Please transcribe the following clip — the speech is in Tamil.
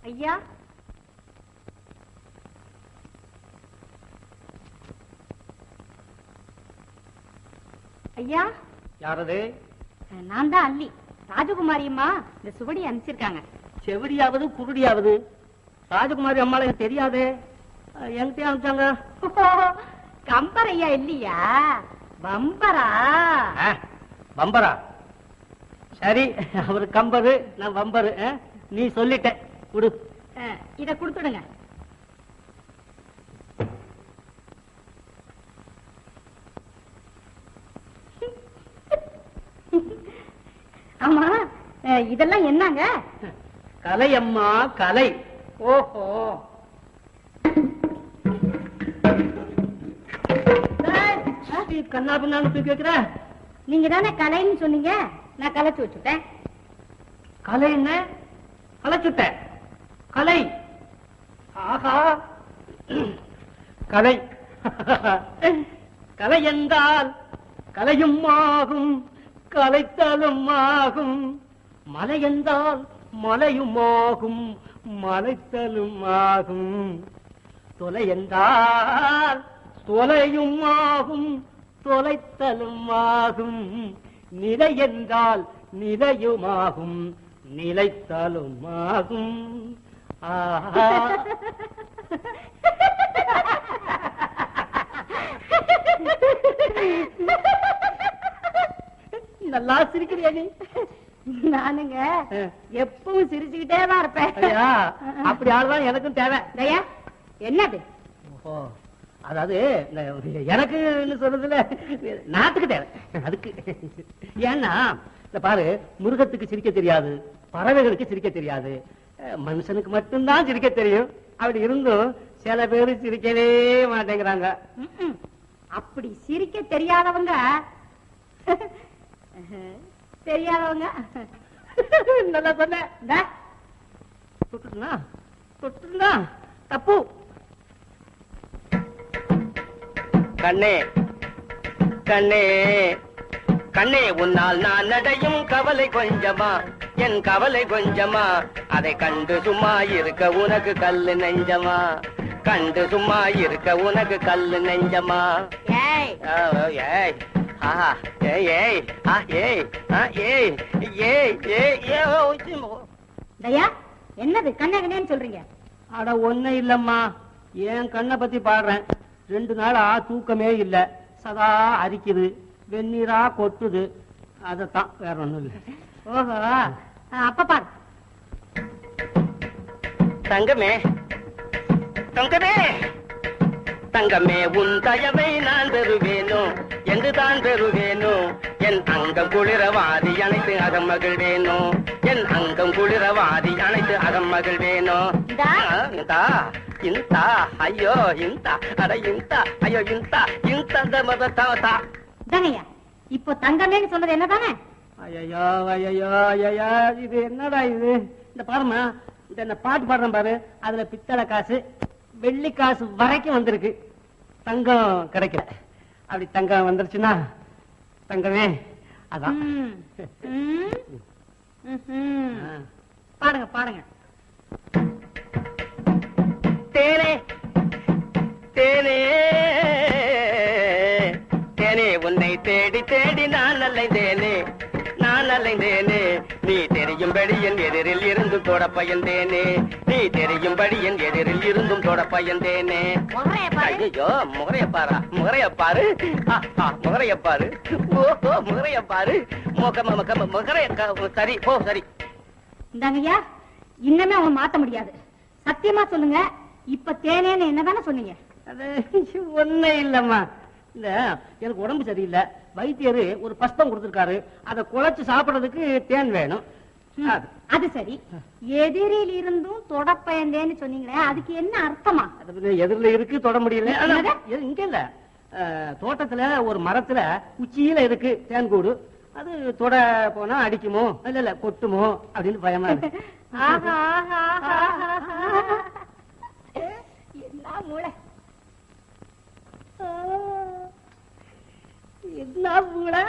ஐயா, ஐயா. யாரது? நான் தான் அல்லி. ராஜகுமாரி அம்மா இந்த சுவடி அனுப்பிச்சிருக்காங்க. செவடியாவது குருடியாவது ராஜகுமாரி அம்மால எனக்கு தெரியாதே. என்கிட்ட அனுப்பிச்சாங்க. கம்பர் ஐயா இல்லையா? பம்பரா? பம்பரா? சரி, அவரு கம்பரு, நான் பம்பரு. நீ சொல்லிட்ட குடு. இத கொடுத்துடுங்க. ஆமா, இதெல்லாம் என்னங்க? கலை அம்மா, கலை. ஓஹோ, கண்ணா பின்னான்னு கேக்குற? நீங்க தானே கலைன்னு சொன்னீங்க, நான் கலைச்சு வச்சுட்டேன். கலை என்ன? கலைச்சுட்டேன். கலை. ஆஹா, கலை. கலை என்றால் கலையும் ஆகும், கலைத்தலும் ஆகும். மலை என்றால் மலையும் ஆகும், மலைத்தலும் ஆகும். தொலை என்றால் தொலையும் ஆகும், தொலைத்தலும் ஆகும். நிலை என்றால் நிலையுமாகும், நிலைத்தலும் ஆகும். ஆஹா. நல்லா சிரிக்கிறியா நீ? நானுங்க எப்பவும் சிரிச்சுக்கிட்டே தான் இருப்பேன். அப்படி ஆளுதான் எனக்கும் தேவை. என்னது? ஓஹோ, அதாவது எனக்கு சொல்றதுல நாட்டுக்கு தேவை. அதுக்கு ஏன்னா இந்த பாரு, மிருகத்துக்கு சிரிக்க தெரியாது, பறவைகளுக்கு சிரிக்க தெரியாது, மனுஷனுக்கு மட்டும்தான் சிரிக்க தெரியும். அப்படி இருந்தும் சில பேரு சிரிக்கவே மாட்டேங்கிறாங்க. அப்படி சிரிக்க தெரியாதவங்க தெரியாதவங்க நல்லா சொன்ன. தொட்டுனா தொட்டுனா தப்பு. கண்ணே கண்ணே கண்ணே, உன்னால் நான் நடையும் கவலை கொஞ்சமா, என் கவலை கொஞ்சமா. அதை கண்டு சும்மா இருக்க உனக்கு கல்லு நெஞ்சமா, கண்டு சும்மா இருக்க உனக்கு கல்லு நெஞ்சமா. ஏய் ஏய் ஆஹா ஏய் ஏய் ஆ ஏய் ஆ ஏய் ஏய் ஏய் ஏய். தயா, என்னது கண்ணே கண்ணேன்னு சொல்றீங்க? அட ஒண்ணு இல்லம்மா, என் கண்ணை பத்தி பாடுறேன். 2 நாளா தூக்கமே இல்ல, சதா அரிக்குது, வெந்நீரா கொட்டுது. அதத்தான், வேற ஒண்ணும் இல்ல. ஓஹோ, அப்ப பாரு. தங்கமே தங்கமே தங்கமே, உன் தயவை நான் பெறுவேனோ, என்றுதான் பெறுவேனோ. என் அங்கம் குளிரவாதி அனைத்து அகம் மகிழ்வேனோ, என் அங்கம் குளிரவாதி அனைத்து அகம் மகிழ்வேனோ. இந்தா இந்தா ஐயோ இந்தா அட இந்தா ஐயோ இந்தா இந்த மதத்தா. தங்கையா, இப்போ தங்கமேன்னு சொன்னது என்னதானே? ஐயோ ஐயோ ஐயா, இது என்னடா இது? இந்த பாருமா, இந்த பாட்டு பாடுறேன் பாரு, அதுல பித்தளை காசு வெள்ளி காசு வரைக்கும் வந்திருக்கு, தங்கம் கிடைக்கல. அப்படி தங்கம் வந்துருச்சுன்னா தங்கமே அதான். பாடுங்க பாடுங்க. தேனே தேனே தேனே, உன்னை தேடி தேடி நான் அலைந்தேனே, நான் அலைந்தேனே. நீ தெரியும்படி என் எதிரில் இருந்தும் தொட பயந்தேனே, நீ தெரியும்படி என் எதிரில் இருந்தும் தொட பயந்தேனே. ஐயோ, முகரைய பாரா, முகரைய பாரு, முகரைய பாரு, ஓஹோ முகரைய பாரு, முகரைய சரி போ சரி. இந்தாங்கய்யா, இன்னமே அவன் மாத்த முடியாது. சத்தியமா சொல்லுங்க, இப்ப தேனேன்னு என்னதானே சொன்னீங்க? அது ஒண்ணே இல்லம்மா, இல்ல எனக்கு உடம்பு சரியில்லை, வைத்தியரு ஒரு பஸ்பம் கொடுத்திருக்காரு, அதை குழைச்சு சாப்பிடுறதுக்கு தேன் வேணும். அது சரி, எதிரில் இருந்தும் தொட பயந்தேன்னு சொன்னீங்களே, அதுக்கு என்ன அர்த்தமா? எதிரில இருக்கு, தொட முடியல. இங்க இல்ல, தோட்டத்துல ஒரு மரத்துல உச்சியில இருக்கு தேன் கூடு, அது தொட போனா அடிக்குமோ இல்ல இல்ல கொட்டுமோ அப்படின்னு பயமா இருக்கு. என்ன மூளை, என்ன மூளை.